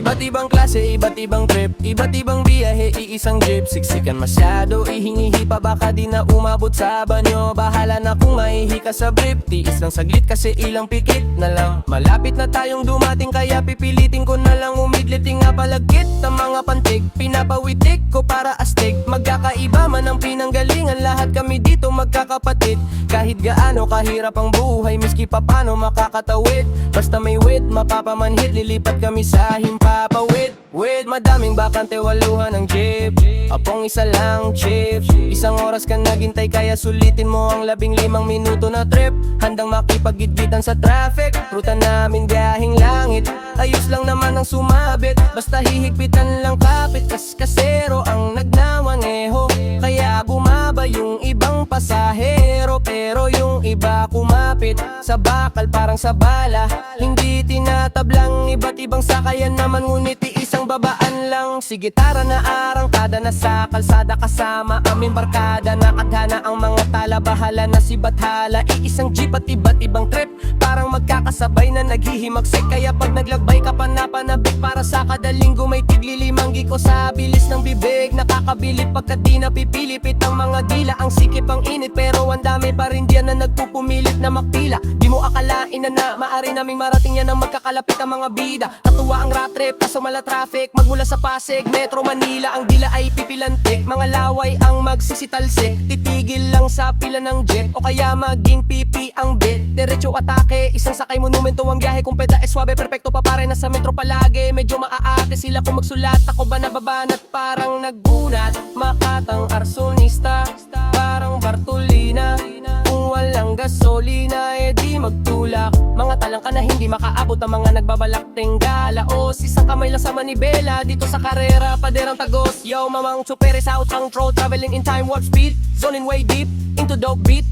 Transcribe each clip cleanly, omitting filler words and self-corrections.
Iba't ibang klase, iba't ibang trip, iba't ibang biyahe, iisang jeep. Siksikan masyado, ihingihi pa, baka di na umabot sa banyo. Bahala na kung maihi ka sa brief, tiis lang saglit kasi ilang pikit na lang. Malapit na tayong dumating, kaya pipilitin ko na lang umidlit. Nga palagkit ang mga pantig, pinapawitik ko para astig. Magkakaiba man ang pinanggalingan, lahat kami dito magkakapatid. Kahit gaano kahirap ang buhay, miski pa paano makakatawid. Basta may wit, mapapamanhid, lilipat kami sa himpapawid. Madaming bakante, waluhan ng jeep, apong isa lang chips. Isang oras ka naghintay, kaya sulitin mo ang 15 minuto na trip. Handang makipagitgitan sa traffic, ruta namin biyahing langit. Ayos lang naman ang sumabit, basta hihigpitan lang kapit. Kasero ang nagnamangeho, kaya bumaba yung ibang pasahero. Pero yung iba kumapit sa bakal parang sa bala. Hindi tinatablang, iba't ibang sakayan naman, ngunit isang babaan lang. Sige tara na, arangkada na sa kalsada, kasama aming barkada. Nakadhana ang mga tala, bahala na si Bathala. Iisang jeep at iba't ibang trip, parang magkakasabay na naghihimagsik. Kaya pag naglakbay ka pa napanabik, para sa kada linggo may tigli-5 giko sa bilis ng bibig. Nakakabilib pagkat di napipilipit ang mga dila. Ang sikip ang init, pero ang dami pa rin diyan na nagpupumilit na makpila. Di mo akalain na maari naming marating yan ang magkakalapit ang mga bida. Natuwa ang road trip, kaso mala traffic. Magmula sa Pasig, Metro Manila, ang dila ay pipilantik. Mga laway ang magsisitalsik, titigil lang sa pila ng jet, o kaya maging pipi ang bit. Diretso atake, isang sakay monumento ang biyahe. Kung peda e swabe, perfecto pa pare, nasa metro palagi. Medyo maaate sila kung magsulat, ako ba nababanat parang naggunat. Makatang arsonista, parang Bartolina. Kung walang gasolina, di magtulak. Mga talangka na hindi makaabot ang mga nagbabalak tenggala. O isang kamay lang sa manibela, dito sa karera, paderang tagos. Yo, mamang chupere sa out control, traveling in time warp speed, zoning way deep into dope beat.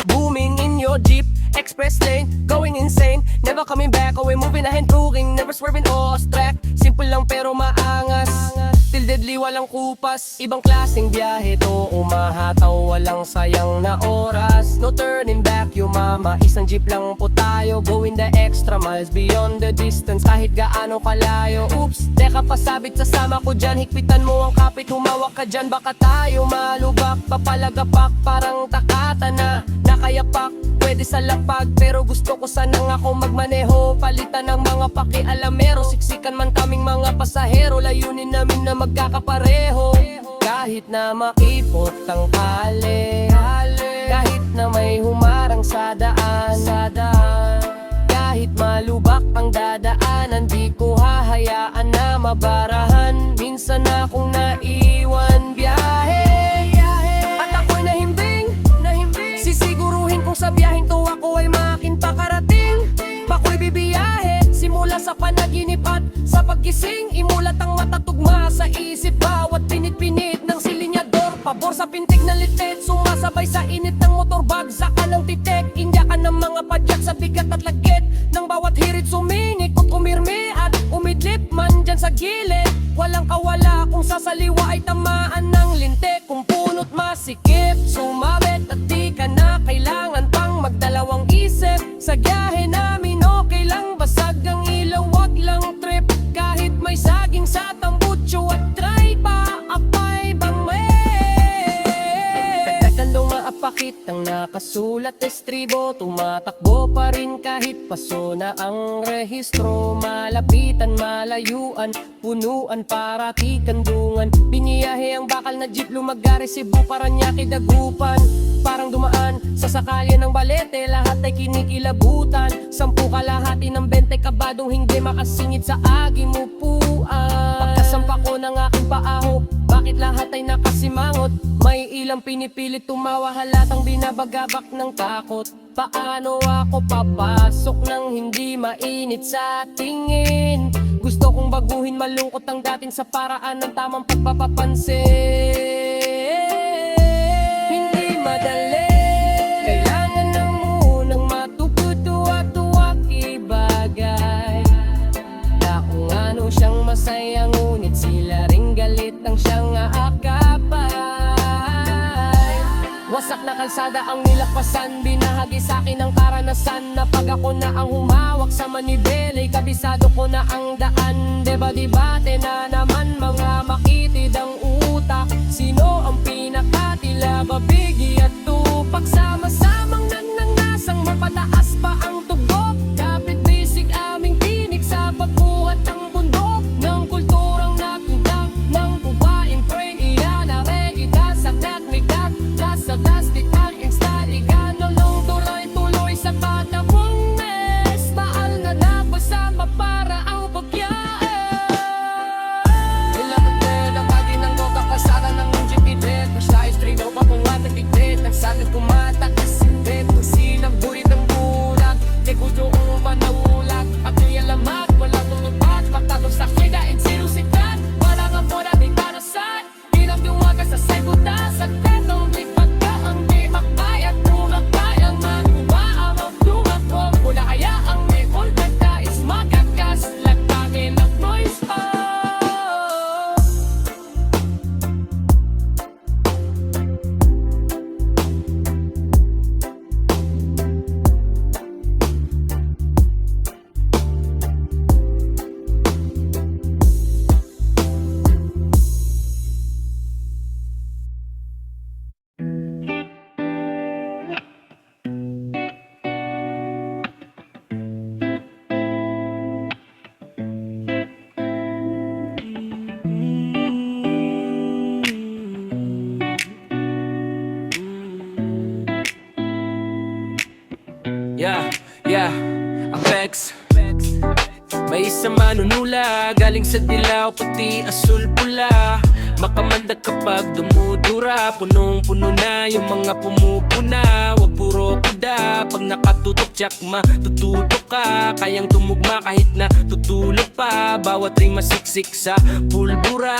Booming in your jeep, express lane, going insane. Never coming back, oh we're moving ahead, touring, never swerving off track. Simple lang pero maangas, till deadly walang kupas. Ibang klaseng biyahe to, umahataw, walang sayang na oras. No turning back, mama, isang jeep lang po tayo. Going the extra miles beyond the distance, kahit gaano kalayo. Oops, teka pasabit, sasama ko dyan. Higpitan mo ang kapit, humawak ka dyan, baka tayo malubak. Papalagapak, parang takata na nakayapak, pwede sa lapag. Pero gusto ko sanang ako magmaneho, palitan ng mga pakialamero. Siksikan man kaming mga pasahero, layunin namin na magkakapareho. Kahit na maipot ang kale, kahit na may humarang sa daan, kahit malubak ang dadaanan, di ko hahayaan na mabarahan. Minsan akong naiwan biyahe, at ako'y nahimbing. Sisiguruhin kung sa biyaheng to ako ay makin pakarating. Bako'y bibiyahe, simula sa panaginip at sa paggising. Imulat ang mata, tugma sa isip, bawat pinit-pinit ng silinyador. Pabor sa pintig na litit, sumasabay sa init ng motor. Bagsak ka ng titik, indyakan ng mga padyak sa bigat at lagkit ng bawat hirit. Sumingikot, umirmi at umidlip man dyan sa gilid. Walang kawala kung sa saliwa ay tamaan ng lintik. Kung punot masikip, sumabit at di ka na kailangan pang magdalawang isip. Sa biyahe namin okay lang, basag ang ilaw, wag lang trip. Kahit may saging sa tambutso at try pa, apay bang may pagkakalong maapakit ang nakasulat estribo. Tumatakbo pa rin kahit paso na ang rehistro. Malapitan, malayuan, punuan, parati kandungan. Biniyahe ang bakal na jeep, lumagari Cebu, Paranaque, Dagupan. Parang dumaan sa sakalya ng balete, lahat ay kinikilabutan. 10 kalahati ng 20 kabadong hindi makasingit sa aging upuan. Pagkasampa ko ng aking paaho, bakit lahat ay nakasimangot? May ilang pinipilit tumawa, halatang binabagabak ng takot. Paano ako papasok nang hindi mainit sa tingin? Gusto kong baguhin, malungkot ang dating sa paraan ng tamang pagpapapansin. Hindi madali, kailangan na munang matutuwa-tuwa ibagay. Na kung ano siyang masaya, ngunit sila ring galit ang siyang aakapay. Wasak na kalsada ang nilakpasan, binahagi sa'kin ang karanasan. Na pag ako na ang humawak sa manibela, kabisado ko na ang daan. debate na naman mga makitid ang utak. Sino ang pinakatila, babigi at tupak? Sama-samang nananasang mapataas pa ang tugok. Kapit bisig aming tinig sa pagbuhat ng bundok ng kulturang natundak ng bubaing pre. Iyan na reida sa teknika, nasa plastic ang instaligano nung tuloy-tuloy sa patapong mes. Taal na dapat sa para ang pagyae. Ilang kated ang kagi ng doka kasara ng jeep-idit. Masya street o papungat ng iglit. Nagsabi pumatak kasindet. Kung sinang burit ng bulag, di ko doon manaulag. At yung alamat, walang tulubat. Magtatong sa kida, and zero sikat. Walang ang muna, di kanasan. Pinagduwaga sa segunda. Sa tetong lipat ka ang di makay. At tumakay ang manuba. Ang magduwag ko, wala kaya ang may ulgat ka is magagas. Lagtangin ang noise, oh. Yeah, Apex. May isang manunula, galing sa dilaw, puti, asul, pula. Makamanda kapag dumudura, punong-puno na yung mga pumupuna. Wag puro kuda, pag nakatutok tsak matututok ka. Kayang tumugma kahit na tutulog pa. Bawat ring masiksik sa pulbura.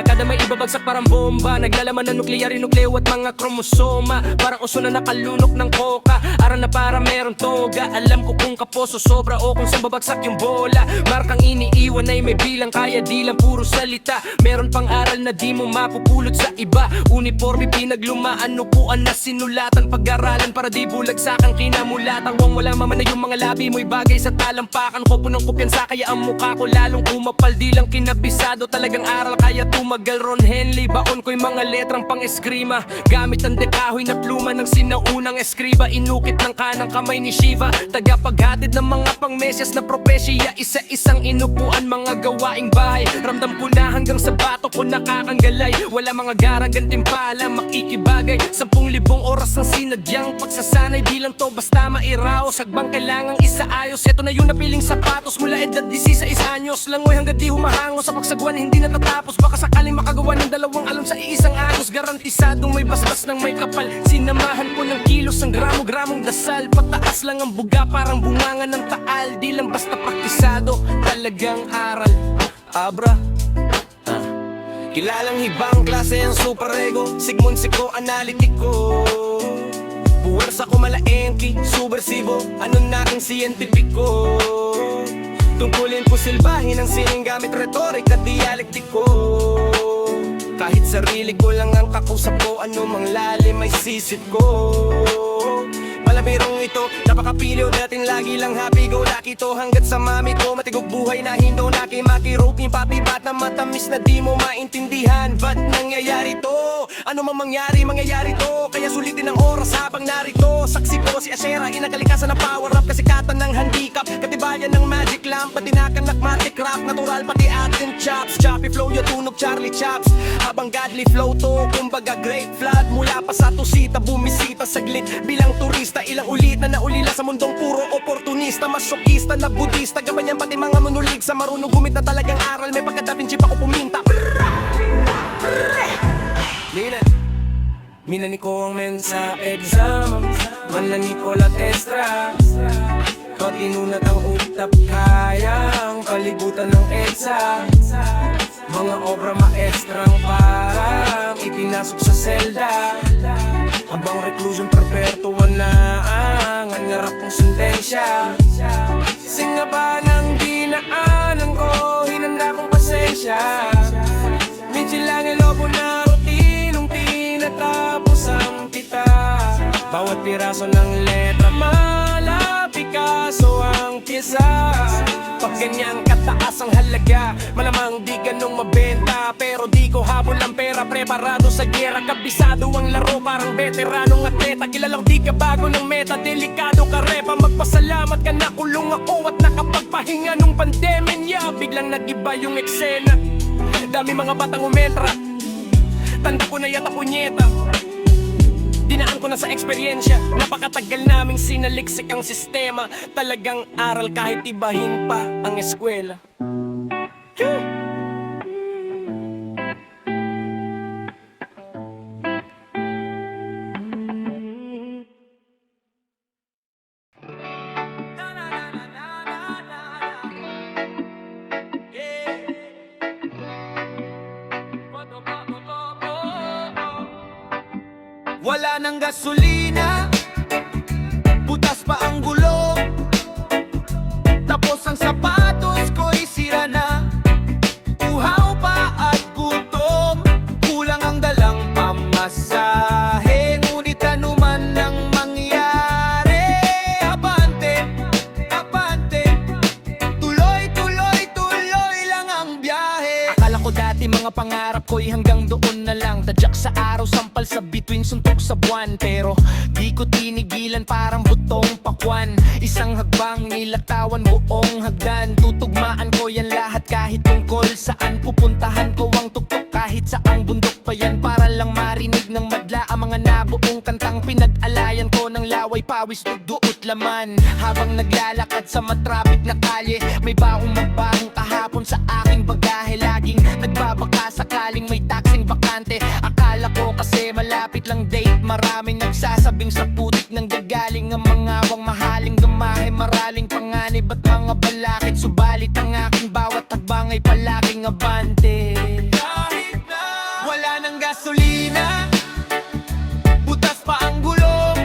Kada may ibabagsak parang bomba, naglalaman ng nukleyar, nukleo at mga kromosoma. Parang uso na nakalunok ng koka, aral na para meron toga. Alam ko kung kaposo sobra o kung saan babagsak yung bola. Markang iniiwan ay may bilang, kaya di lang puro salita. Meron pang aral na di mo mapupulot sa iba. Uniforme pinaglumaan, upuan na sinulatan. Pag-aralan para di bulag sa kang kinamulatan. Kung wala maman na yung mga labi mo'y bagay sa talampakan ko. Punong kumpiyansa kaya ang mukha ko lalong kumapal. Di lang kinabisado, talagang aral kaya tumagal. Ron Henley, baon ko'y mga letrang pang eskrima. Gamit ang dekahoy na pluma ng sinaunang eskriba. Inukit ng kanang kamay ni Shiva, tagapaghatid ng mga pangmesyas na propesya. Isa-isang inupuan, mga gawaing bahay. Ramdam ko na hanggang sa bato ko nakakanggalay. Wala mga garang gantimpala, makikibagay. 10,000 oras ng sinadyang pagsasanay. Di lang to basta mairaos, hagbang kailangang isaayos. Ito na yung napiling sapatos mula edad 16 anyos. Langoy hanggang di humahango sa pagsagwan hindi natatapos. Baka sakaling makagawa ng dalawang alon sa iisang agos. Garantisadong may basbas ng may kapal. Sinamahan ko ng kilos ang gramo-gramong dasal. Pataas lang ang buga parang bunganga ng taal. Di lang basta praktisado, talagang aral. Abra kilalang ibang klase ang super ego. Sigmund psychoanalytico. Puwersa ko malaengki, subversibo. Ano na aking siyentipiko. Tungkulin ko silbahin ang sining gamit retorik at dialektiko. Kahit sarili ko lang ang kakusap ko, ano mang lalim ay sisit ko. Palabirong ito, napakapilyo natin lagi lang happy go lucky to. Hanggat sa mami ko, matigog buhay na hindo naki-maki roping pabibat na matamis na di mo maintindihan. Ba't nangyayari to? Ano mang mangyayari to. Kaya sulitin ang oras habang narito. Saksi po si Ashera, inakalikasan na power up. Kasikatan ng handicap, katibayan ng magic lamp. Pati nakanakmatic rap, natural pati atin chops. Choppy flow yung tunog Charlie Chops. Habang godly flow to, kumbaga great flood. Mula pa sa tusita, bumisita saglit bilang turista. Ilang ulit na naulila sa mundong puro oportunista. Masyokista na budista, gabanyan pati mga manulig. Sa marunong gumit na talagang aral, may pagkadapin chip ako puminta. Minani ko ang men sa exam, manlani ko lat extra. Patinunat ang utap, kayang palibutan ng EDSA. Mga obra maestrang parang ipinasok sa selda. Habang reclusion perpetual na ang nangarap kong sentensya. Singa ba ng dinaanan ko, hinanda kong pasensya. Minsan lang ang lobo na rutinong tinatapos ang kita. Bawat piraso ng letra mala Picasso ang pyesa. Pag ganyan kataas ang halaga, malamang di ganong mabenta. Pero di ko habol ang pera, preparado sa gera. Kabisado ang laro, parang veteranong atleta. Kilalang di ka bago ng meta, delikado ka repa. Magpasalamat ka na kulong ako at nakapagpahinga nung pandemya. Biglang nag-iba yung eksena, dami mga batang umetra. Tanda ko na yata punyeta, dinaan ko na sa eksperyensya. Napakatagal naming sinaliksik ang sistema. Talagang aral kahit ibahin pa ang eskwela. Wala nang gasolina, butas pa ang gulong, tapos ang sapatos ko'y sira na. Uhaw pa at gutom, kulang ang dalang pamasahe. Ngunit anuman ang mangyari, abante, abante, tuloy, tuloy, tuloy lang ang biyahe. Akala ko dati mga pangarap ko'y hanggang doon na lang. Tadyak sa araw, sampal sa bituin, suntok sa buwan. Pero di ko tinigilan, parang butong pakwan. Isang hagbang nilatawan buong hagdan. Tutugmaan ko yan lahat kahit tungkol saan. Pupuntahan ko ang tuktok kahit saang bundok pa yan. Para lang marinig ng madla ang mga nabuong kantang pinag-alayan ko ng laway, pawis, duduot, laman. Habang naglalakad sa matrapik na kalye, may baong magbahong kahapon sa aking bagahe. Laging nagbabaka sakaling may taksing bakante. Akala ko kasi malapit lang date, maraming nagsasabing sa putik nang gagaling ang mga awang mahaling gamahe. Maraling panganib at mga balakid, subalit ang aking bawat tagbang ay palaging abante. Kahit na wala nang gasolina, butas pa ang gulong,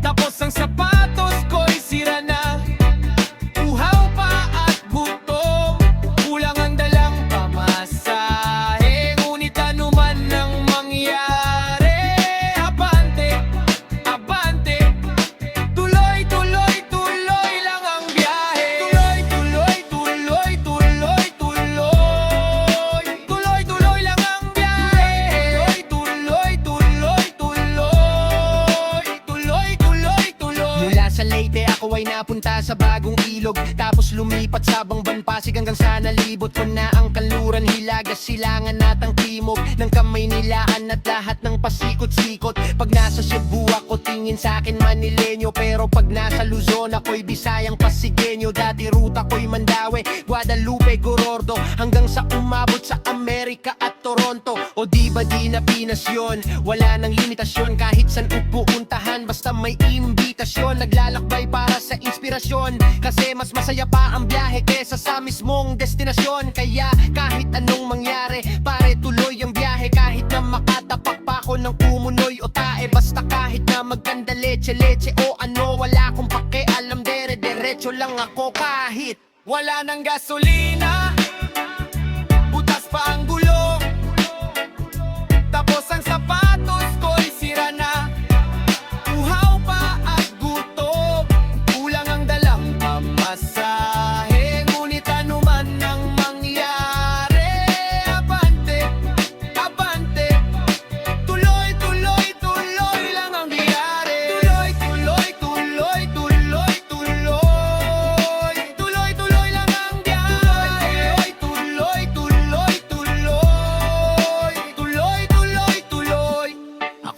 tapos ang sapatos ko'y sira na. Uhaw pa at gutom, kulang ang dalang pamasahe. Ngunit anuman ang mangyari, abante, abante, tuloy, tuloy, tuloy lang ang biyahe. Tuloy, tuloy, tuloy, tuloy, tuloy, tuloy, tuloy lang ang biyahe. Tuloy, tuloy, tuloy, tuloy, tuloy, tuloy. Mula sa Leyte ako ay napunta sa bagong ilog, tapos lumipat sa Bangban, Pasig hanggang sa nalibot ko na ang kanluran, Hilaga, Silangan at ang timog ng kamay nilaan at lahat ng pasikot-sikot. Pag nasa Cebu ako tingin sa akin Manileño, pero pag nasa Luzon ako'y Bisayang Pasigueño. Dati ruta ko'y Mandaue, Guadalupe, Gorordo, hanggang sa umabot sa Amerika at Toronto. O di ba di na Pinas yun? Wala nang limitasyon kahit saan upuntahan, basta may imbitasyon. Naglalakbay para sa inspirasyon, kasi mas masaya pa ang biyahe kesa sa mismong destinasyon. Kaya kahit anong mangyari, pare tuloy ang biyahe. Kahit na makatapak pa ako ng umunoy o tae, basta kahit na magkanda leche-leche o ano, wala akong pakialam, dere-derecho lang ako. Kahit wala nang gasolina, butas pa ang gulong, tapos ang sapatos ko'y sira na. Uhaw pa at gutom, kulang ang dalang pamasahe. Ngunit anuman ang mangyari, abante, abante, tuloy, tuloy, tuloy lang ang biyari. Tuloy, tuloy, tuloy, tuloy, tuloy, tuloy, tuloy lang ang biyari. Tuloy, tuloy, tuloy, tuloy, tuloy, tuloy.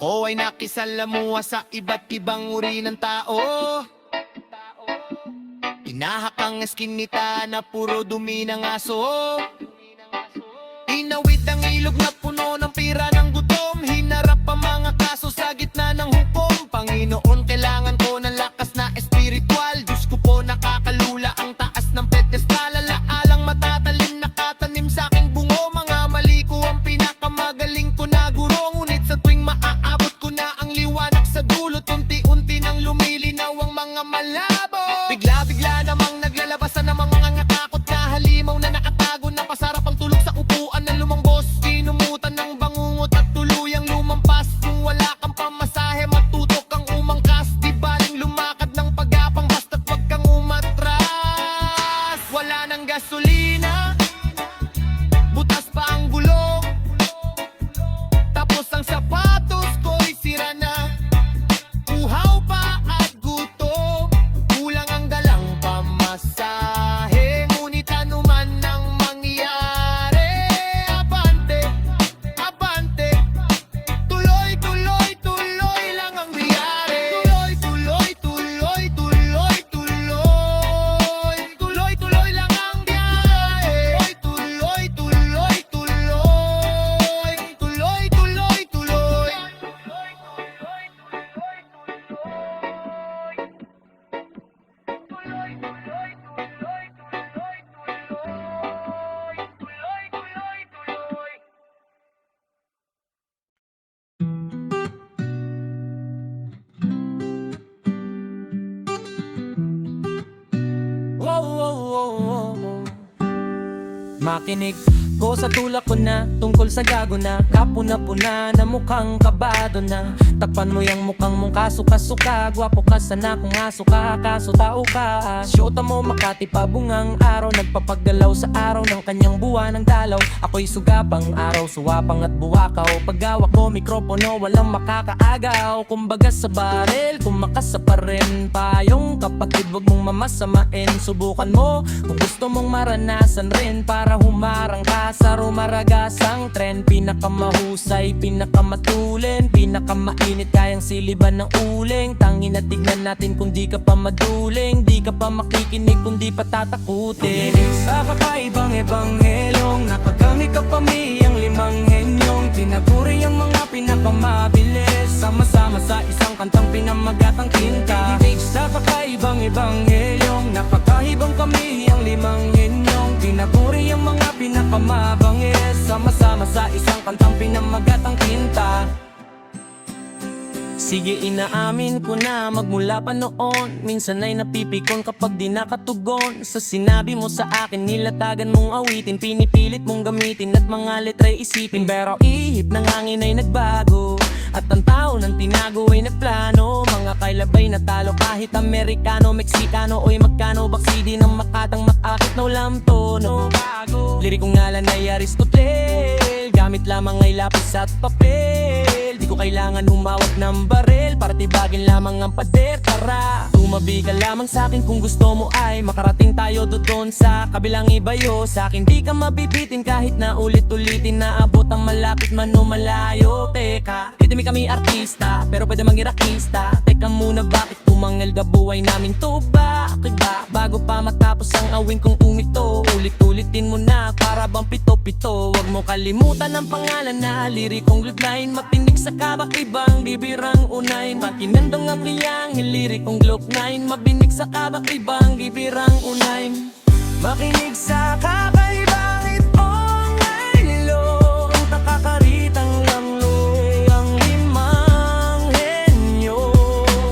ako ay nakisalamuha sa iba't ibang uri ng tao. Tinahak ang eskinita na puro dumi ng aso. Inawit ang ilog na puno ng pira ng gutom. Hinarap ang mga kaso sa gitna ng hukom. Panginoon, kailangan ko ng lakas na espiritual. Diyos ko po, nakakalula ang taas ng pedestal. Alaalang matatalim nakatanim sa aking bungo. Mga mali ko ang pinakamagaling ko na guro. Ngunit sa tuwing maaabot ko na ang liwanag sa dulot, unti-unti nang lumilinaw ang mga malabo. Bigla-bigla namang naglalabasan ng mga ngatakot na halimaw na nakatago na pasarap ang tulog sa upuan ng lumang boss. Sinumutan ng bangungot Makinig ko sa tulak ko na tungkol sa gago na kapuna-puna na mukhang kabado na. Takpan mo yung mukhang mong kasuka-suka. Gwapo ka sana kung aso ka, kaso tao ka. Syota mo Makati pabungang araw, nagpapaggalaw sa araw ng kanyang buwan ng dalaw. Ako'y sugapang araw, suwapang at buwakaw. Paghawak mo mikropono, walang makakaagaw. Kumbaga sa baril, kumakasa pa rin. Payong kapatid, wag mong mamasamain. Subukan mo kung gusto mong maranasan rin, para humarang ka sa rumaragasang trend. Pinakamahusay, pinakamatulin, pinakamainit, kayang siliban ng uling. Tangin na tignan natin kung di ka pa maduling, di ka pa makikinig kung di pa tatakutin. Sa kakaibang ebanghelyong nakagami ka pamiyang limang henyong, tinaguri ang mga pinakamabilis, sama-sama sa isang kantang pinamagatang kinta. Sa kakaibang ebanghelyong napakahibang kami ang limang henyong, tinaguri ang mga pinakamabangis, sama-sama sa isang kantang pinamagatang kinta. Sige, inaamin ko na magmula pa noon, minsan ay napipikon kapag di nakatugon sa sinabi mo sa akin. Nilatagan mong awitin, pinipilit mong gamitin at mga letra'y isipin. Pero ihip ng hangin ay nagbago at ang tao ng tinago ay nagplano. Mga kailabay na talo kahit Amerikano, Meksikano o'y magkano. Baksidi ng makatang makakit na walang tono. Lirikong ngalan ay Aristotle, gamit lamang ay lapis at papel. Di ko kailangan humawak ng baril para tibagin lamang ang pader. Tara, tumabi ka lamang sa akin kung gusto mo ay makarating tayo doon sa kabilang ibayo. Sa akin di ka mabibitin kahit na ulit-ulitin na abot ang malapit man o malayo. Teka, hindi kami artista pero pwede mangirakista. Teka muna, bakit tumangal ga buhay namin to? Bakit ba bago pa matapos ang awin kong umito, ulit-ulitin mo na para bang pito-pito? Huwag mo kalimutan ang pangalan na lirikong line, matinig sa kabak-ibang bibirang unay. Pakinandong ang kiyang lirikong Glock 9, mabinig sa kabak-ibang bibirang unay. Makinig sa kakaibang itong ngaylong, nakakaritang lamloy ang limang henyo.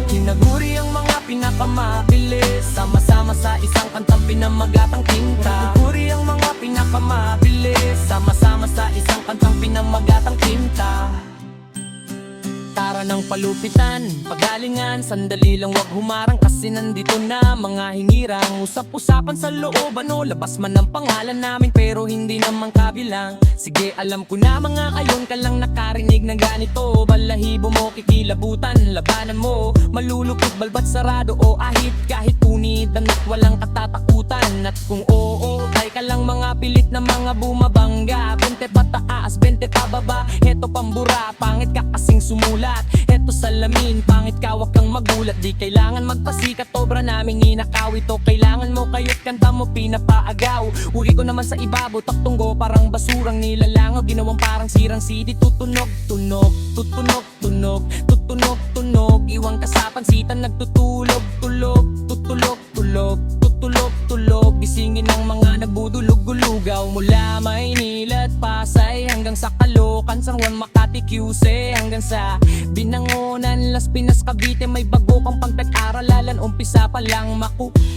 Kinaguri ang mga pinakamabilis, sama-sama sa isang kantang pinamagatang tinta. Kinaguri ang mga pinakamabilis, sama-sama sa isang kantang pinamagatang tinta. Tara ng palupitan, pagalingan, sandali lang wag humarang kasi nandito na mga hingirang. Usap-usapan sa loob, ano, labas man ang pangalan namin pero hindi naman kabilang. Sige, alam ko na mga ayon ka lang nakarinig ng ganito. Balahibo mo, kikilabutan, labanan mo, malulupot, balbat, sarado o ahit. Kahit punitan at walang katatakutan. At kung oo, ay ka lang mga pilit na mga bumabangga. 20 pataas, 20 pababa, heto pambura, pangit ka kasing sumulat. Heto salamin, pangit ka wag kang magulat. Di kailangan magpasikat, obra namin inakaw ito. Kailangan mo kayo't kanta mo pinapaagaw. Uri ko naman sa ibabaw, taktunggo parang basurang nilalangaw. Ginawang parang sirang CD, tutunog, tunog, tutunog, tunog, tutunog, tunog. Iwang kasapansitan, nagtutulog, tulog, tutulog, tulog, tutulog, tulog. Gisingin ng mga nagbudulog-gulugaw mula Maynila at Pasay hanggang sa Caloocan, San Juan, Makati, QC, hanggang sa Binangonan, Las Pinas, Cavite. May bago pang pagtag-aralalan, umpisa pa lang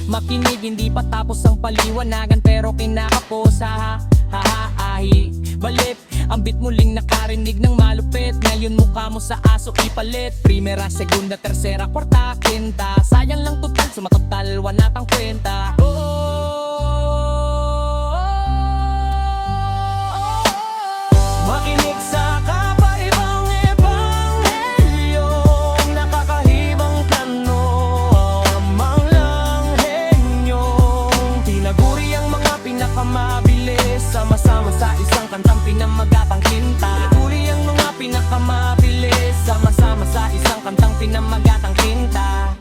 makinig. Hindi pa tapos ang paliwanagan pero kinakapos. Ha-ha-ha-ahi, balip ang beat muling nakarinig ng malupit. Ngayon mukha mo sa aso ipalit. Primera, segunda, tercera, kwarta, quinta. Sayang lang total, sumatotal, wala kang kwenta. Makinig sa kapaibang ebanghelyong nakakahibang plano, amang lang henyong. Tinaguri ang mga pinakamabilis, sama-sama sa isang kantang pinamagatang kinta. Tinaguri ang mga pinakamabilis, sama-sama sa isang kantang pinamagatang kinta.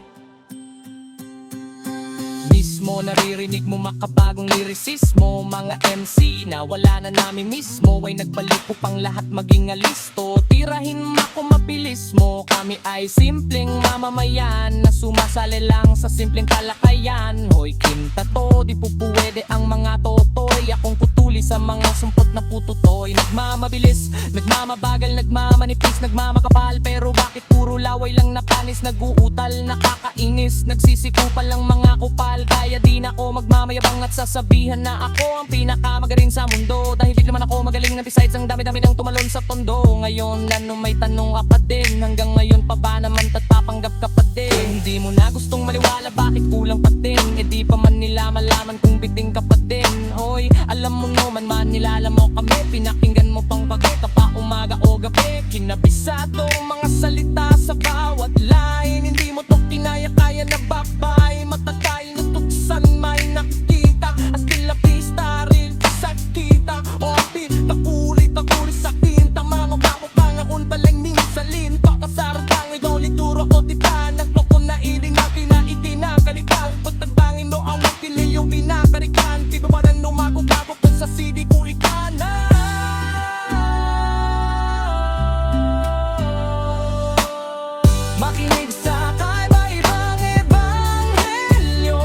Mismo naririnig mo makabagong lirisismo. Mga MC na wala na namin mismo ay nagbalik upang lahat maging alisto. Tirahin ako mabilis mo, kami ay simpleng mamamayan na sumasali lang sa simpleng talakayan. Hoy kinta to, di po pwede ang mga totoy. Akong putuli sa mga sumpot na pututoy. Nagmamabilis, nagmamabagal, nagmamanipis, nagmamakapal. Pero bakit puro laway lang na panis? Naguutal, nakakainis, nagsisikupan lang mga kupal. Kaya di na ako magmamayabang at sasabihan na ako ang pinakamagaling sa mundo. Dahil di naman ako magaling na besides ang dami-dami ng tumalon sa tondo. Ngayon ano may tanong ka pa din, hanggang ngayon pa ba naman tapanggap ka pa din? Hindi mo na gustong maliwala bakit kulang pa din? E di pa man nila malaman kung biting ka pa din. Hoy, alam mo naman man nilalam mo kami, pinakinggan mo pang pagod ka pa umaga o gabi. Kinabisado mga salita sa bawat line, hindi mo to kinaya-kaya na babay. Matatay na tuksan may nakita at tila pista rin sa kita. O atin, takuri sa tinta, mga bako pangaon palang minsalin. Pakasarap lang ikaw lituro ko titanag mo ko na iling natin na itinakalitan. Pagtagbangin mo ang magpili yung pinakarikan. Di ba parang lumagog-labog ko sa CD ko ikanan. Makinig sa kaiba-ibang ebanghelyo,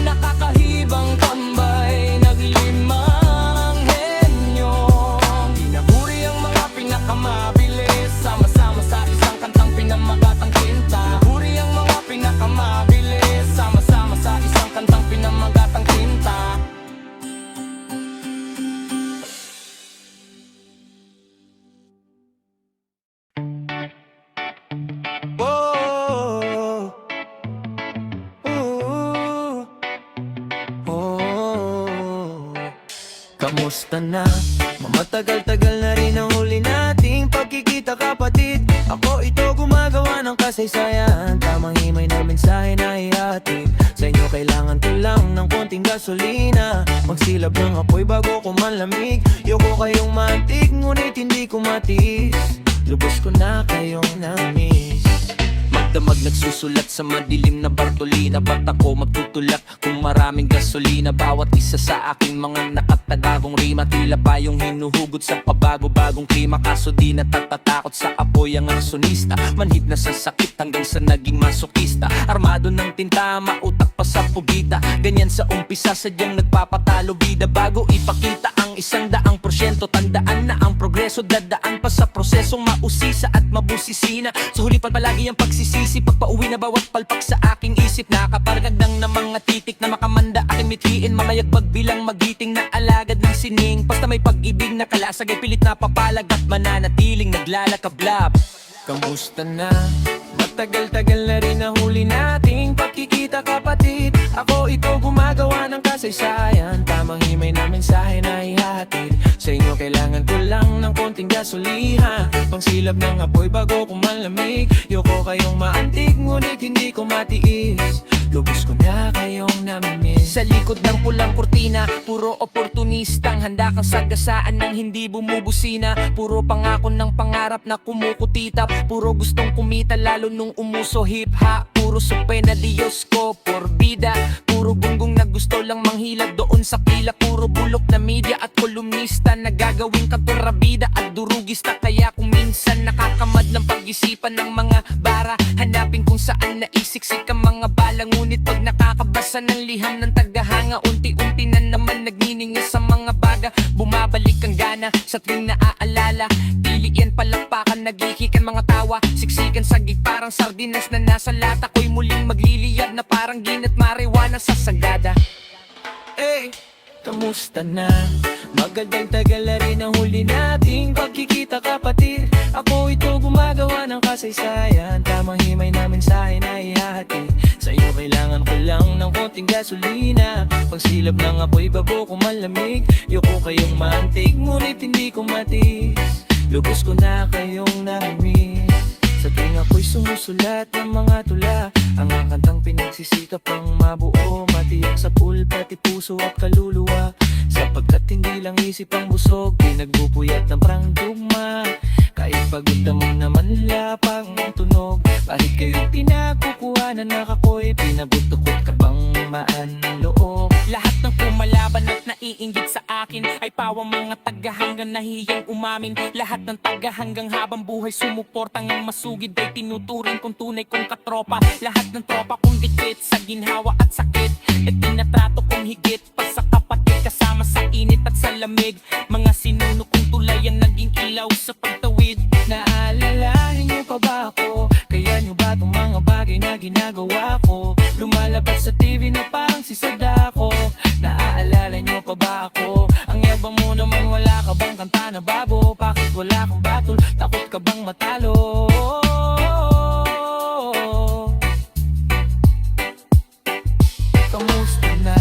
nakakahibang tambay, naglimang henyo. Pinaguri ang mga pinakamabilis, sama-sama sa isang kantang pinamagatang kinta. Pinaguri ang mga pinakamabilis, sama-sama sa isang kantang pinamagatang kinta. Oh, oh. Kamusta na? Mamatagal-tagal na rin ang huli nating pagkikita kapatid. Ako ito gumagawa ng kasaysayan, tamang himay na mensahe na ihatid. Sa inyo kailangan ko lang ng konting gasolina, magsilab ng apoy bago ko manlamig. Yoko kayong maantig, ngunit hindi ko matiis. Lubos ko na kayong namiss. Magdamag nagsusulat sa madilim na Bartolina, ba't ako magtutulak kung maraming gasolina? Bawat isa sa aking mga nakatagagong rima, tila ba yung hinuhugot sa pabago-bagong klima. Kaso di natatatakot sa apoy ang arsonista, manhid na sa sakit hanggang sa naging masokista. Armado ng tinta, mautak pa sa pugita, ganyan sa umpisa sadyang nagpapatalo bida. Bago ipakita ang 100%, tandaan na ang progreso dadaan pa sa prosesong mausisa at mabusisina. Sa huli pa palagi ang pagsisisi, pagpauwi na bawat palpak sa aking isip. Nakaparagdag ng mga titik na makamanda aking mithiin, mamayagbag bilang magiting na alagad ng sining. Basta may pag-ibig na kalasag ay pilit na papalag at mananatiling naglalakablab. Kamusta na? Matagal-tagal na rin nahuli nating pagkikita kapatid. Ako ito gumagawa ng kasaysayan, tamang himay na mensahe na ihatid. Sa inyo kailangan ko lang ng konting gasolina, pangsilab ng apoy bago ko manlamig. Yoko kayong maantig, ngunit hindi ko matiis. Lubos ko na kayong namimiss. Sa likod ng pulang kurtina, puro oportunistang handa kang sagasaan ng hindi bumubusina. Puro pangako ng pangarap na kumukutitap, puro gustong kumita lalo nung umuso hip-hop. Puro supe na Diyos ko, porbida. Puro gunggong na gusto lang manghila doon sa kila. Puro bulok na media at kolumnista na gagawing katurabida at durugista. Kaya kung minsan nakakamad ng pag-isipan ng mga bara, hanapin kung saan naisiksik ang mga bala. Ngunit pag nakakabasa ng liham ng tagahanga, unti-unti na naman nagniningil sa mga baga. Bumabalik ang gana sa tuwing naaalala, tili yan palakpakan, naghihikan mga tawa. Siksikan sagig parang sardinas na nasa lata. Ko'y muling magliliyab na parang ginat marijuana sa sagada. Hey, kamusta na? Magagal-tagal na rin ang huli nating pagkikita kapatid. Ako ito gumagawa ng kasaysayan, tamang himay na mensahe na ihatid. Sa iyo kailangan ko lang ng konting gasolina, pagsilab ng apoy bago ko manlamig. Yoko kayong maantig, ngunit hindi ko matiis. Lubos ko na kayong namimiss. Sa tuwing ako'y sumusulat ng mga tula, ang kantang pinagsisikap pang mabuo, matiyak sa pool pati puso at kaluluwa. Sapagkat hindi lang isip ang busog, pinagbubuyat ng prang dugma. Kahit pagod na mo naman lapang ang tunog, bakit kayo'y pinagkukuhanan na kako'y pinabutukot ka bang maan ng loob? Lahat ng kumalaban at naiinggit sa akin ay pawang mga taga-hanggang nahiyang umamin. Lahat ng taga-hanggang habang buhay sumuportang ang masugid ay tinuturing kong tunay kong katropa. Lahat ng tropa kong dikit sa ginhawa at sakit, at tinatrato kong higit pa sa kapatid. Kasama sa init at sa lamig, mga sinuno kong tulay ang naging ilaw sa pagtawid. Naalalahin niyo pa ba ako? Kaya niyo ba itong mga bagay na ginagawa ko? Lumalabas sa TV na parang si Sadako. Naaalala niyo pa ba ako? Ang yabang mo ka bang kanta na bago? Bakit wala kang battle? Takot ka bang matalo? Kamusta na?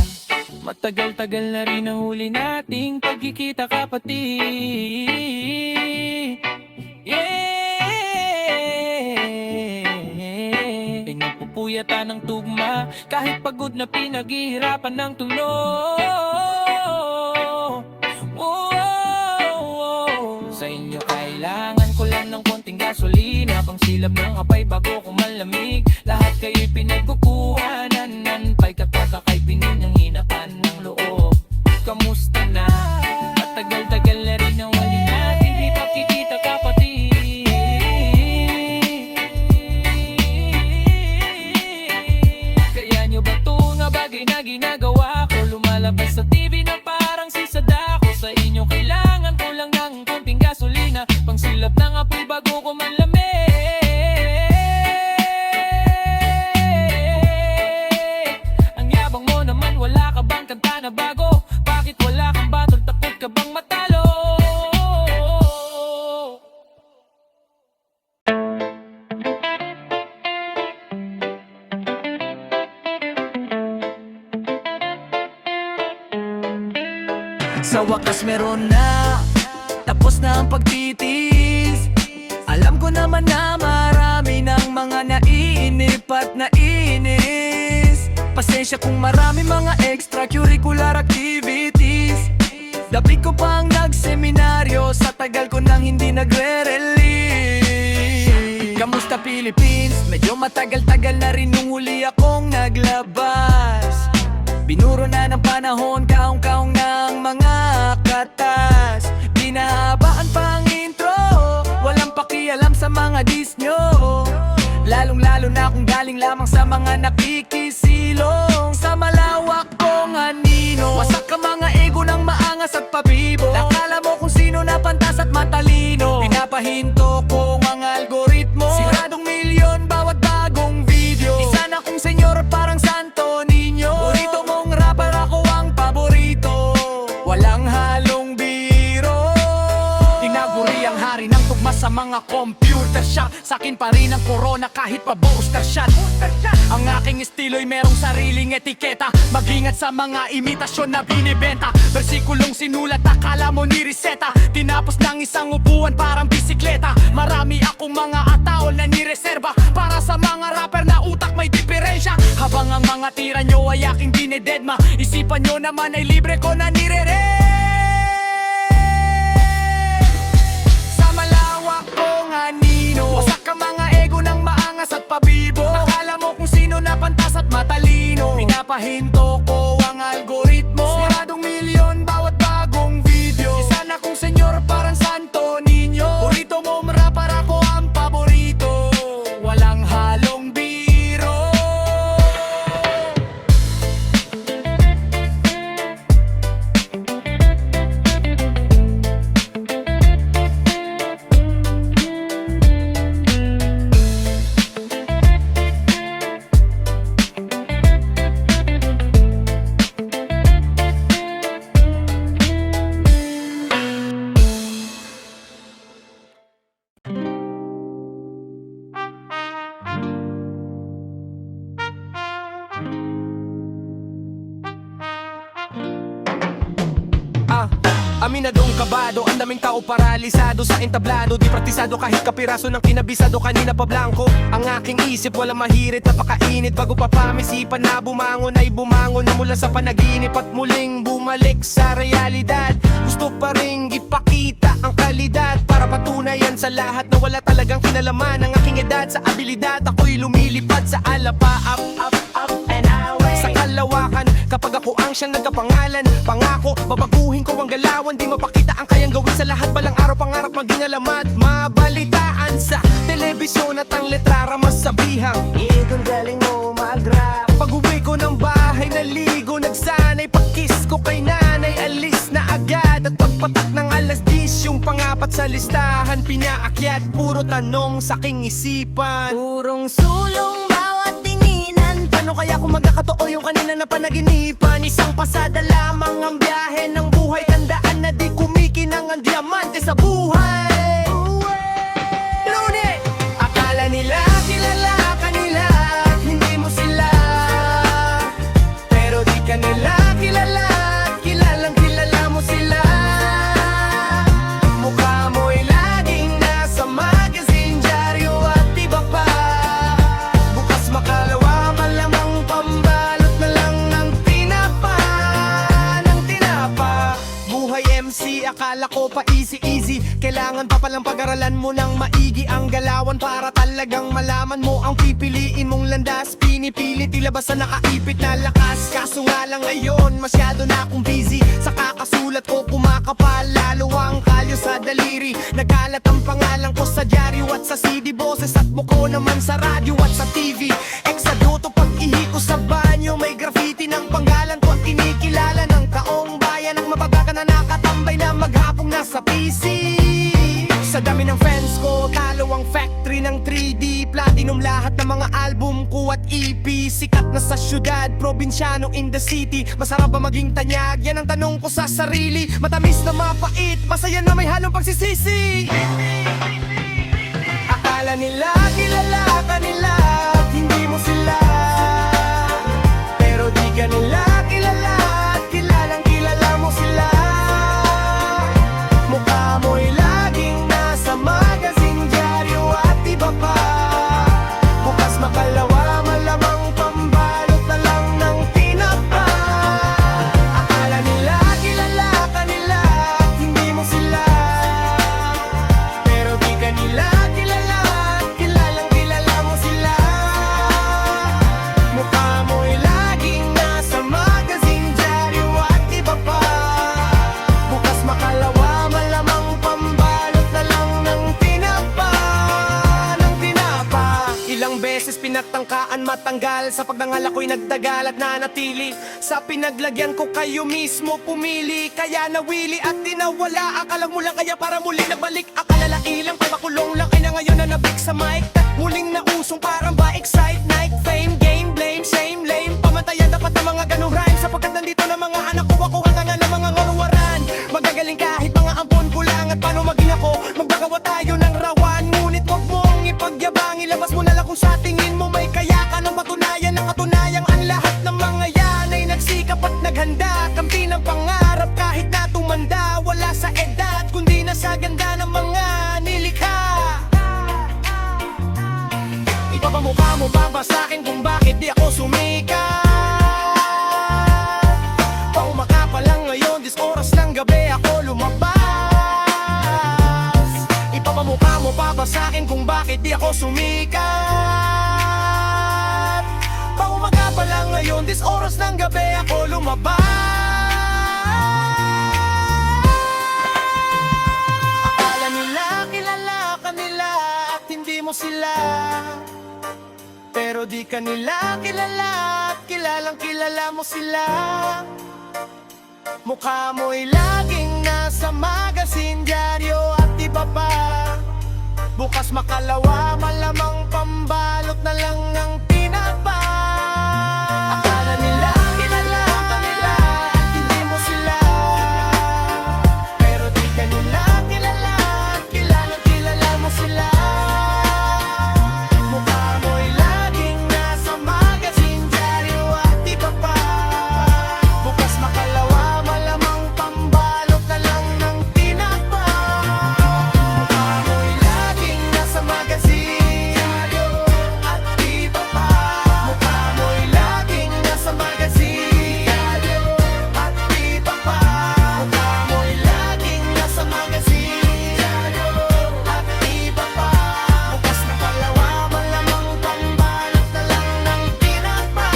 Matagal-tagal na rin ang huli nating pagkikita kapatid. Yeah, pinagpupuyatan ng tugma kahit pagod na pinaghihirapan ng tulo. Sa inyo kailangan ko lang ng konting gasolina, pang silab ng apay bago ko malamig. Lahat kayo'y pinagkukuhanan, pa'y kakakay pinin ng hinapan ng loob. Kamusta na? Matagal-tagal na rin ang wali natin di pakikita kapatid. Kaya nyo ba ito nga bagay na ginagawa ko? Lumalabas sa TV na parang si Sadako. Sa inyo kailangan ko lang ng konting gasolina, pang silap ng apoy bago ko malamig. Ang yabang mo naman, wala ka bang kanta na bago? Bakit wala kang battle? Takot ka bang matalo? Sa wakas meron na, tapos na ang pagtitis. Alam ko naman na marami ng mga naiinip at naiinis. Pasensya kung marami mga extracurricular activities. Dapat ko pang nagseminaryo, sa tagal ko nang hindi nagre-release. Kamusta Philippines? Medyo matagal-tagal na rin nung huli akong naglabas. Binuro na ng panahon, kaong-kaong ng mga katas. Binahabaan pa ang intro, walang pakialam sa mga dis nyo. Lalong-lalo na kung galing lamang sa mga nakikisilong sa malawak kong anino. Wasak ka mga ego ng maangas at pabibo. Nakala mo kung sino na pantas at matalino. Pinapahinto ko ang algoritmo, siguradong milyon bawat bagong video. Isa na kong senyor parang Santo Niño. Burrito mong rapper, ako ang paborito. Walang halong biro. Tinaguri ang hari ng tugma sa mga computer shop. Sakin pa rin ang corona kahit pa booster shot. Ang aking estilo'y merong sariling etiketa. Mag-ingat sa mga imitasyon na binibenta. Bersikulong sinulat, akala mo ni reseta. Tinapos ng isang upuan parang bisikleta. Marami akong mga ataol na nireserba para sa mga rapper na utak may diferensya. Habang ang mga tira nyo ay aking dinededma, isipan nyo naman ay libre ko na sa malawak kong anino. Wasak ka mga ego ng maangas at pabibo. Akala mo kung sino na pantas at matalino. Pinapahinto ko ang algoritmo, siguradong milyon bawat bagong video. Isa na kong senyor parang Santo Niño. Burrito mo rapper, ako ang paborito. Walang halong biro. Aminadong kabado, ang daming tao paralisado sa entablado. Di praktisado kahit kapiraso ng kinabisado, kanina pa blanco. Ang aking isip wala mahirit, napakainit. Bago pa pamisipan na bumangon ay bumangon na mula sa panaginip at muling bumalik sa realidad. Gusto pa ring ipakita ang kalidad para patunayan sa lahat na wala talagang kinalaman ang aking edad. Sa abilidad ako'y lumilipad sa alapa, up, up, up and away. Sa kalawakan, kapag ako ang siyang nagkapangalan, pangako, babaguhin ko ang galawan. Di mapakita ang kayang gawin sa lahat. Balang araw pangarap maging alamat. Mabalitaan sa telebisyon at ang letrara masabihang Idol galing mo mag-rap. Pag-uwi ko ng bahay naligo, nagsanay pakis ko kay nanay, alis na agad. At pagpatak ng alas 10 yung pangapat sa listahan, pinaakyat, puro tanong sa aking isipan. Purong sulong bawat tinginan. Paano kaya kung magkakatotoo yung kanina na panaginipan? Isang pasada lamang ang biyahe ng buhay. Tandaan na di kumikin ang diamante sa buhay. Lune! Akala nila kilala ka nila, hindi mo sila. Pero di ka nila kilala, kilalang kilala mo sila. Mukha mo'y laging nasa magazine, dyaryo at iba pa. Bukas makalawa, malamang pambalot na lang ng tinapa. Buhay MC, akala ko pa easy. Kailangan pa palang pag-aralan mo ng maigi ang galawan para talagang malaman mo ang pipiliin mong landas. Pinipilit ilabas sa nakaipit na lakas. Kaso nga lang ngayon, masyado na akong busy. Sa kakasulat ko kumakapal, lalo ang kalyo sa daliri. Nagalat ang pangalan ko sa dyaryo at sa CD. Boses at buko naman sa radyo at sa TV. Eksadoto pag-ihi ko sa banyo, may graffiti ng panggalan ko at kinikilala ng taong bayan. Ang mababaka na nakatambay na maghapong nasa PC. Sa dami ng friends ko, talo ang factory ng 3D. Platinum lahat ng mga album ko at EP. Sikat na sa syudad, probinsyano in the city. Masarap ba maging tanyag? Yan ang tanong ko sa sarili. Matamis na mapait, masaya na may halong pagsisisi. Akala nila kilala ka nila, hindi mo sila. Pero di ka nila kilala, kilalang kilala mo sila. Mukha mo'y laging nasa magazine, dyaryo at iba pa. Bukas makalawa, malamang pambalot na lang ng tinapa. Akala nila kilala ka nila, hindi mo sila. Pero di ka nila kilala, kilalang kilala mo sila. Mukha mo'y laging nasa magazine, dyaryo at iba pa. Bukas makalawa, malamang pambalot na lang ng tinapa. Ilang beses pinagtangkaan matanggal, sa pagnangal ako'y nagdagal at nanatili. Sa pinaglagyan ko kayo mismo pumili, kaya nawili at tinawala. Akalang mo lang kaya para muli nagbalik. Akala ilang papakulong lang ay na ngayon na nabik sa mic. Muling nausong parang ba excite night. Fame, game, blame, shame, lame. Pamantayan dapat ng mga ganong rhyme, sapagkat nandito na mga anak ko, ako hanga na mga ngaluwaran. Magagaling kahit mga ampon kulang. At paano maging ako, magbagawa tayo ng rawan. Ngunit wag mong ipagyabang, ilabas mo na lang kung sa tingin mo may kaya ka ng patunayan. Ng katunayang ang lahat ng mga yan ay nagsikap at naghanda. Kampi ng pangarap kahit na tumanda. Wala sa edad kundi na sa ganda ng mga nilikha. Ipapamukha mo ba sa'kin kung bakit di ako sumikat? Paumaka pa lang ngayon, 10 oras ng gabi ako lumabas. Ipapamukha mo ba sa'kin kung bakit di ako sumikat? Paumaka pa lang ngayon, 10 oras ng gabi ako lumabas. Akala nila kilala ka nila at hindi mo sila. Pero di ka nila kilala at kilalang kilala mo sila. Mukha mo'y laging nasa magazine, dyaryo at iba pa. Bukas makalawa, malamang pambalot na lang ng tinapa. Akala nila kilala ka nila at hindi mo sila. Pero di ka nila kilala at kilalang kilala mo sila. Mukha mo'y laging nasa magazine, dyaryo at iba pa. Bukas makalawa, malamang pambalot na lang ng tinapa. Mukha mo'y laging nasa magazine, dyaryo at iba pa. Mukha mo'y laging nasa magazine, dyaryo at iba pa. Mukha mo'y laging nasa magazine, dyaryo at iba pa. Bukas makalawa, malamang pambalot na lang ng tinapa.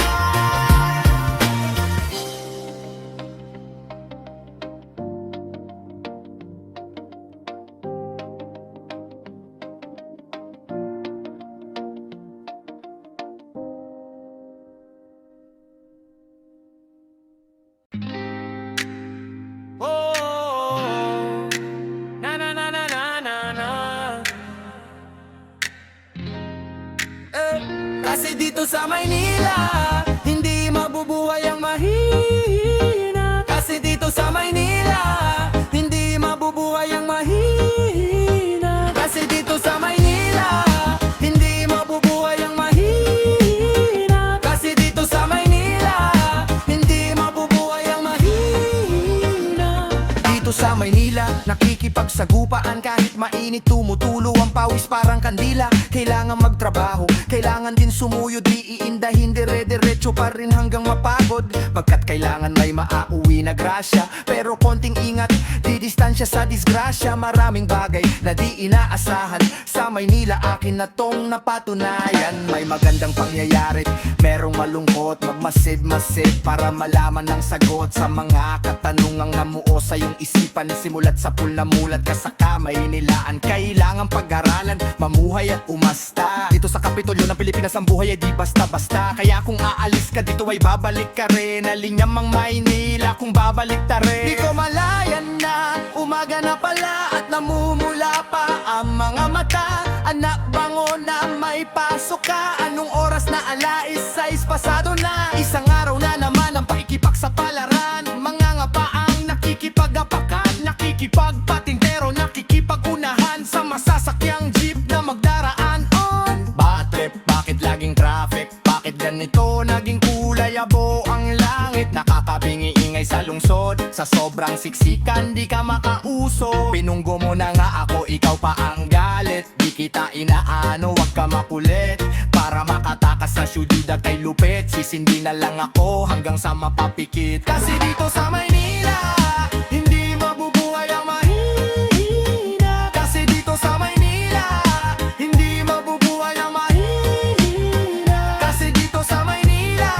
Oh, na na na na na na na. Kasi dito sa Maynila, hindi mabubuhay ang mahina. Kasi dito sa Maynila, hindi mabubuhay Maynila Nakikipagsagupaan kahit mainit tumutulo ang pawis parang kandila Kailangan magtrabaho, kailangan din sumuyo Di iindahin dire-diretso pa rin hanggang mapagod Pagkat kailangan may maauwi na grasya Pero konting ingat, di distansya sa disgrasya Maraming bagay na di inaasahan Sa Maynila akin na tong napatunayan May magandang pangyayari, merong malungkot Magmasid-masid para malaman ang sagot Sa mga katanungang namuo sa iyong isipan Simulat sa pula-mulat ka sa Maynilaan Kailangan pag-aralan, mamuhay at umasta Dito sa Kapitolyo ng Pilipinas ang buhay ay di basta-basta Kaya kung aalis ka dito ay babalik ka rin Alinyam ang Maynila kung babalik ta rin Di ko malayan na umaga na pala At namumula pa ang mga mata Anak bango na may pasok ka Anong oras na alais 6 pasado na Isang araw na naman ang pakikipagsapalaran Mga ngapa ang nakikipag-apakan Nakikipagpatintero, nakikipagunahan Sa masasakyang jeep na magdaraan on Bad trip, bakit laging traffic? Bakit ganito naging kulay abo ang langit? Nakakabingi-ingay sa lungsod Sa sobrang siksikan di ka makauso Pinunggo mo na nga ako, ikaw pa ang galit Di kita inaano, wag ka makulit Para makatakas sa syudidad kay lupit Sisindi na lang ako hanggang sa mapapikit Kasi dito sa Maynila hindi mabubuhay ang mahina Kasi dito sa Maynila hindi mabubuhay ang mahina Kasi dito sa Maynila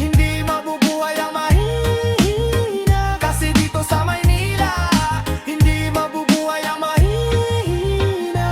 hindi mabubuhay ang mahina Kasi dito sa Maynila hindi mabubuhay ang mahina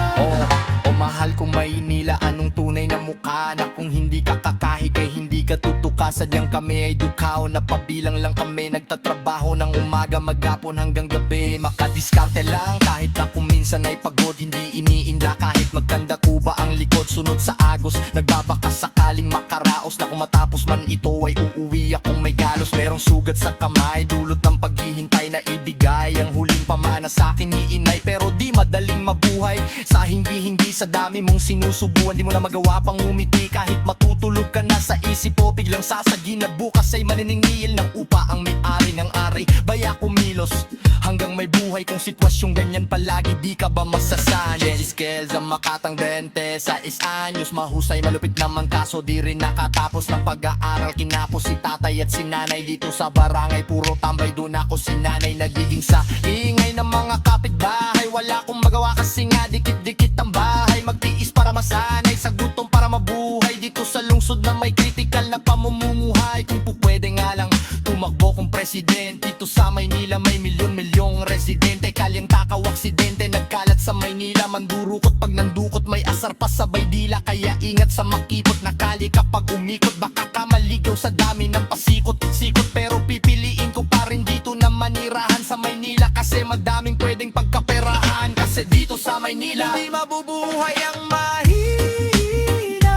Oh mahal kong Maynila, anong tunay na mukha Na kung hindi ka kakahig ay hindi ka tutuka Sadyang kami ay dukaw na pabilang lang kami Nagtatrabaho ng umaga maghapon hanggang gabi Makadiskarte lang kahit na kung minsan ay pagod Hindi iniinda kahit magkanda kuba ang likod Sunod sa agos, nagbabakas sakaling makaraos Na kung matapos man ito ay uuwi akong may galos Merong sugat sa kamay, dulot ng paghihintay na ibigay Ang huling pamana sa akin ni inay Pero di madaling mabuhay Sa hindi sa dami mong sinusubuan Di mo na magawa pang umiti kahit matutulog ka na sa isip mo Biglang sasagin na bukas ay maniningil ng upa Ang may-ari ng ari, baya kumilos Hanggang may buhay kung sitwasyong ganyan palagi Di ka ba masasanay? Jenny Skills ang makatang 26 anyos Mahusay malupit naman kaso di rin nakatapos ng pag-aaral Kinapos si tatay at si nanay dito sa barangay Puro tambay doon ako si nanay nagiging sa ingay ng mga kapitbahay Wala akong magawa kasi nga dikit-dikit ang bahay Magtiis para masanay, sa gutom para mabuhay Dito sa lungsod na may critical na pamumuhay Kung pupwede nga lang tumakbo kong presidente Dito sa Maynila may milyon-milyong residente Kalyang kakawaksidente nagkalat sa Maynila Mandurukot pag nandukot may asar pa sa baydila Kaya ingat sa makipot na kali kapag umikot Baka ka maligaw sa dami ng pasikot-sikot Pero pipiliin ko pa rin dito na manirahan sa Maynila Kasi madaming pwedeng pagkaperahan Kasi dito sa Maynila hindi mabubuhay ang mahina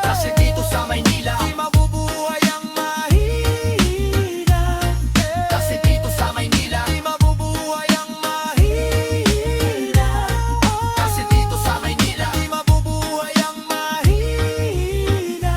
Kasi dito sa Maynila hindi mabubuhay ang mahina Kasi dito sa Maynila hindi mabubuhay ang mahina Kasi dito sa Maynila hindi mabubuhay ang mahina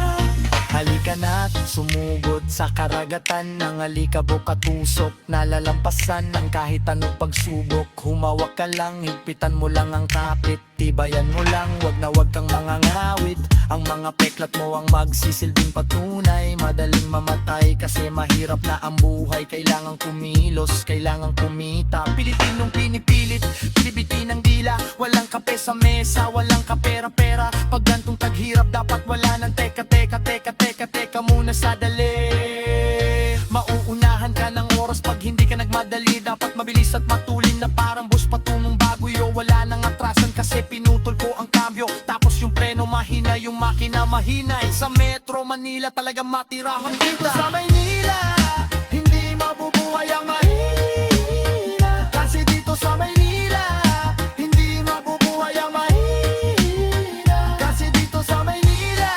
Halika na't sumugod sa karagatan Ng alikabok at usok Nalalampasan ng kahit anong pagsubok Humawak ka lang, higpitan mo lang ang kapit Tibayan mo lang, wag na wag kang mangangawit Ang mga peklat mo ang magsisilbing patunay Madaling mamatay kasi mahirap na ang buhay Kailangan kumilos, kailangan kumita Pilipinong pinipilit, pinibitin ng dila Walang kape sa mesa, walang kapera-pera Pag gantong taghirap dapat wala ng teka muna sa dali Mauunahan ka ng oras pag hindi ka nagmadali Dapat mabilis at matulin na parang bus patungong Baguio Wala nang atrasan kasi pinutol ko ang cambio Tapos yung preno mahina, yung makina mahinay Sa Metro Manila talaga matirahan kita Sa Maynila, hindi mabubuhay ang mahina Kasi dito sa Maynila, hindi mabubuhay ang mahina Kasi dito sa Maynila,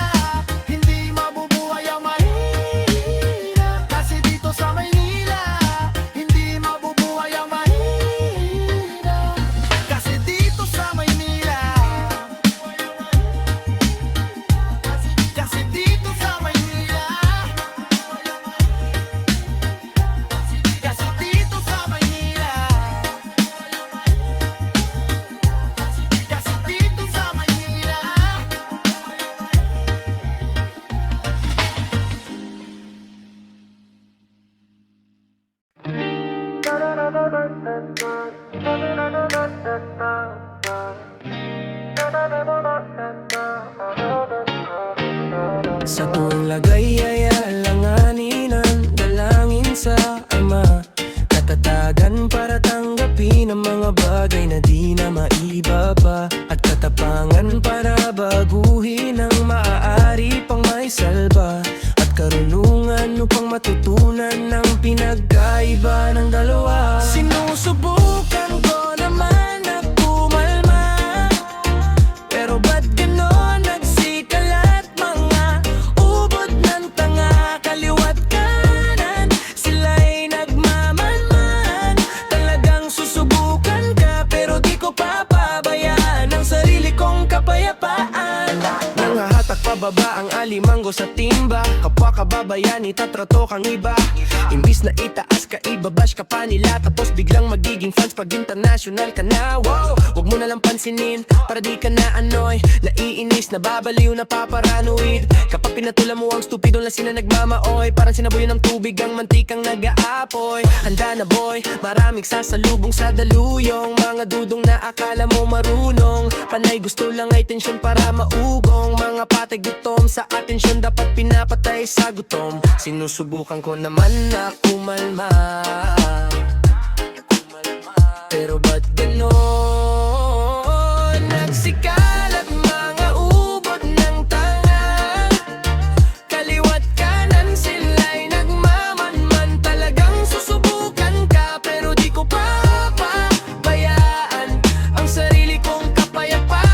hindi mabubuhay ang mahina Kasi dito sa Maynila, hindi mabubuhay ang mahina Kasi dito sa Maynila Kasi dito sa Maynila Sa tuwing lagay ay alanganin ang dalangin sa Ama. Katatagan para tanggapin ang mga bagay na di na maibaba, at katapangan para baguhin ang maaari pang may salba, at karunungan upang matutunan ng pinagkaiba ng dalawa. Sinusubukan ko naman na kumalma, pero ba't ganon nagsikalat mga ubod ng tanga? Kaliwat kanan, sila'y nagmamanman. Talagang susubukan ka, pero di ko papabayaan ang sarili kong kapayapaan. Nangahatak pababa ang alimanggo sa timba, kapwa kababayan itatrato kang iba. Imbis na itaas ka, ibabash ka pa nila, tapos biglang magiging fans pag international ka na. Wow, wag mo nalang pansinin, para di ka na anoy, naiinis, nababaliw, napaparanoid. Kapag pinatulan mo ang stupido lang sila nagmamaoy, parang sinaboy ng tubig ang mantikang nag-aapoy. Handa na boy, maraming sasalubong sa daluyong, mga dudong na akala mo marunong. Panay gusto lang ay tensyon para maugong, mga patay gutom sa atensyon dapat pinapatay sa gutom. Sinusubukan ko naman na kumalma, pero ba't ganon nagsikalat mga ubod ng tanga? Kaliwat kanan sila'y nagmamanman. Talagang susubukan ka, pero di ko papabayaan ang sarili kong kapayapaan.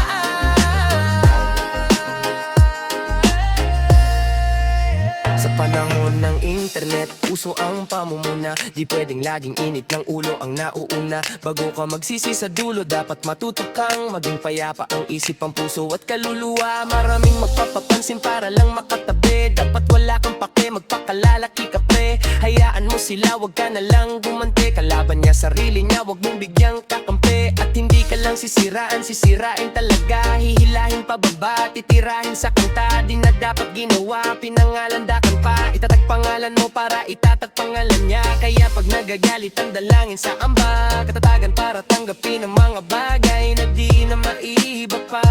Sa panahon ng internet, uso ang pamumuna. Di pwedeng laging init ng ulo ang nauuna. Bago ka magsisi sa dulo, dapat matuto kang maging payapa ang isip, ang puso at kaluluwa. Maraming magpapapansin para lang makatabi, dapat wala kang pake, magpakalalaki ka pre. Hayaan mo sila, wag ka na lang gumante. Kalaban niya sarili niya, wag mong bigyang kakampi. At hindi ka lang sisiraan, sisirain talaga. Hihilahin pababa, titirahin sa kanta. Di na dapat ginawa, pinangalandakan pa. Itatag pangalan mo para itatag pangalan niya. Kaya pag nagagalit ang dalangin sa amba, katatagan para tanggapin ang mga bagay na di na maiba pa,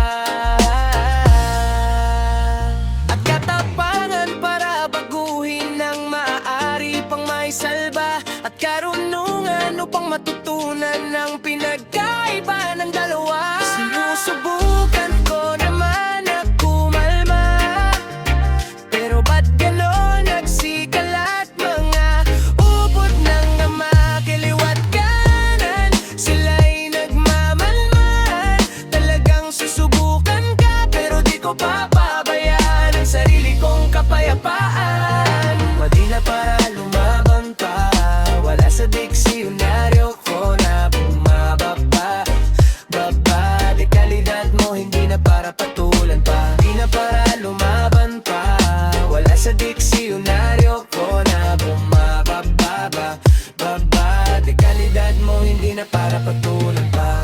at katapangan para baguhin ang maaari pang may salba, at karunungan upang matutunan ng pinagkaiba ng dalawa. Sinusubukan ko naman na kumalma, pero ba't ganon nagsikalat mga ubod ng ama? Kaliwat kanan, sila'y nagmamanman. Talagang susubukan ka, pero di ko papabayaan ang sarili kong kapayapaan. Madila para lumaban pa, wala sa diksyonaryo ko na bumababa. Baba, dekalidad mo hindi na para patulan pa. Di na para lumaban pa, wala sa diksyonaryo ko na bumababa. Baba, dekalidad mo hindi na para patulan pa.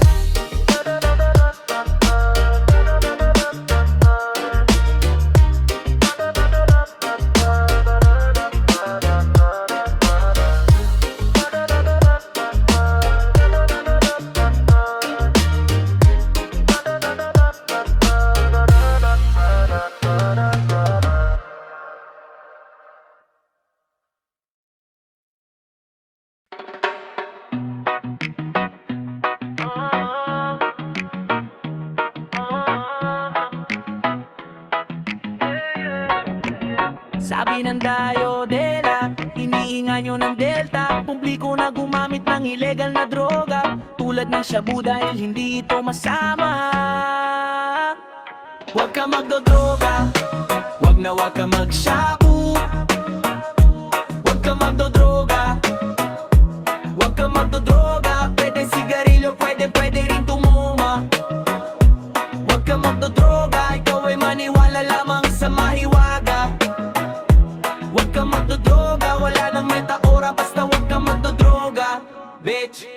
Sabi ng Dayodela, iniinga nyo ng Delta. Publiko na gumamit ng ilegal na droga, tulad ng shabu, dahil hindi ito masama. Huwag ka magdodroga, huwag na huwag ka magshabu. Huwag ka magdodroga, huwag ka magdodroga. Pwede sigarilyo, pwede rin tumuma. Huwag ka magdodroga, ikaw ay maniwala lamang sa mahiwaga. Huwag ka magdodroga, wala nang metaora, basta huwag ka magdodroga, bitch.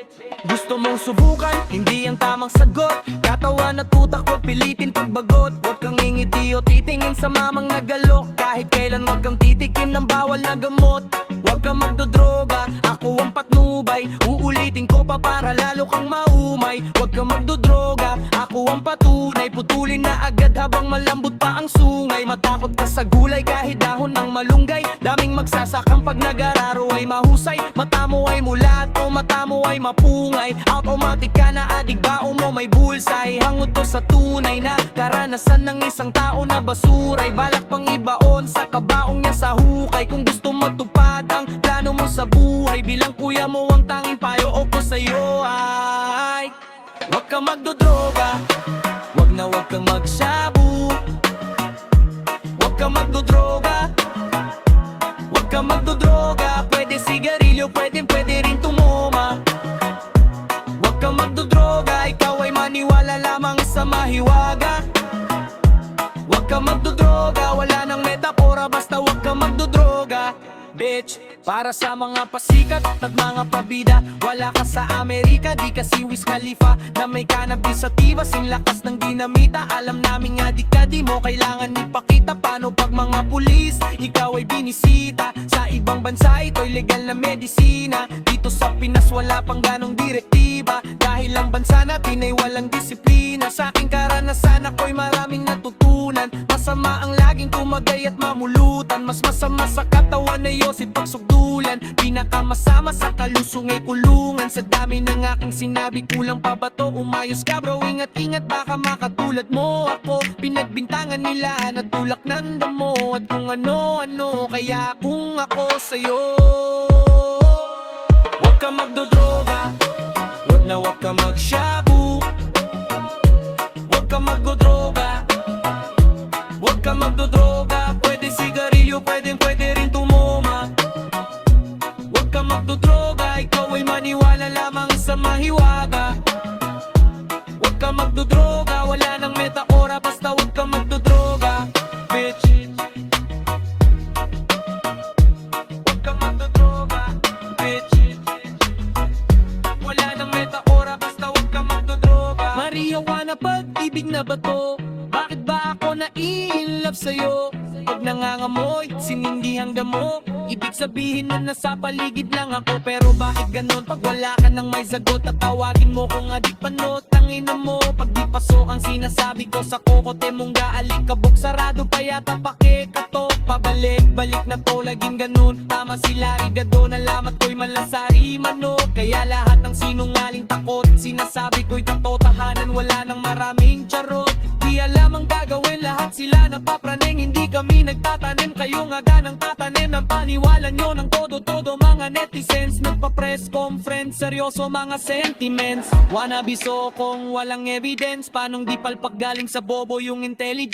Gusto mong subukan, hindi ang tamang sagot. Katawan at utak, huwag pilitin pagbagot. Huwag kang ngingiti o titingin sa mamang nagalok. Kahit kailan huwag kang titikim ng bawal na gamot. Huwag kang magdodroga, ako ang patnubay. Uulitin ko pa para lalo kang maumay. Huwag kang magdodroga, ako ang patunay. Putulin na agad habang malambot pa ang sungay. Matakot ka sa gulay kahit dahon ng malunggay. Daming magsasakang pag nag-araro ay mahusay. Mata mo ay mulat o mata mo ay mapungay. Automatic ka na adik ba o mo may bulsay. Hangot to sa tunay na karanasan ng isang tao na basuray. Balak pang ibaon sa kabaong niya sa hukay. Kung gusto matupad ang plano mo sa buhay, bilang kuya mo ang tanging payo o ko sa'yo ay huwag kang magdodroga, huwag na huwag kang magshabu. Huwag kang magdodroga, huwag kang magdodroga. Pwede sigarilyo, pwede rin tumoma. Huwag kang magdodroga, ikaw ay maniwala lamang sa mahiwaga. Huwag kang magdodroga, wala nang metapora, basta huwag kang magdodroga. Bitch, para sa mga pasikat at mga pabida, wala ka sa Amerika, di ka si Wiz Khalifa na may cannabis sativa, sing lakas ng dinamita. Alam namin nga di ka di mo kailangan ipakita. Paano pag mga pulis, ikaw ay binisita? Sa ibang bansa ito'y legal na medisina. Dito sa Pinas wala pang ganong direktiba, dahil ang bansa natin ay walang disiplina. Sa aking karanasan ako'y maraming natutunan. Masama ang laging tumagay at mamulutan. Mas masama sa katawan na yosit pagsugdulan. Pinakamasama sa kalusong ay kulungan. Sa dami ng aking sinabi, kulang pa ba to? Umayos ka bro, ingat-ingat baka makatulad mo ako. Pinagbintangan nila na tulak ng damo, at kung ano-ano, kaya kung ako sa'yo. Huwag ka magdodroga, huwag na huwag ka magshabu. Huwag ka magdodroga, huwag ka magdodroga. Pwede sigarilyo, pwede rin tumoma. Huwag ka magdodroga, ikaw ay maniwala lamang sa mahiwaga. Huwag ka magdodroga, wala nang metaora, basta huwag ka magdodroga. Bitch, huwag ka magdodroga. Bitch, wala nang metaora, basta huwag ka magdodroga. Marihuana, pag-ibig na ba to? Bakit ba ako na-in-love sa'yo? Pag nangangamoy, sinindihang damo, ibig sabihin na nasa paligid lang ako. Pero bakit ganon? Pag wala ka nang may sagot at tawagin mo kung adik panot. Tangina mo, pag di pasok ang sinasabi ko sa kokote mong gaalikabok. Sarado pa yata pakikatok, pabalik-balik na to, laging ganon. Tama si Larry Gado, nalamat ko'y malasari manok. Kaya lahat ng sinungaling takot, sinasabi ko'y tatotahanan, wala nang maraming charot. Di alam ang gagawin, lahat sila napapraning. Hindi kami nagtatanim, kayo nga ganang tatanim. Ang paniwala nyo ng todo-todo mga netizens. Nagpa-press conference, seryoso mga sentiments. Wannabe so kung walang evidence, panong di palpak galing sa bobo yung intelligence.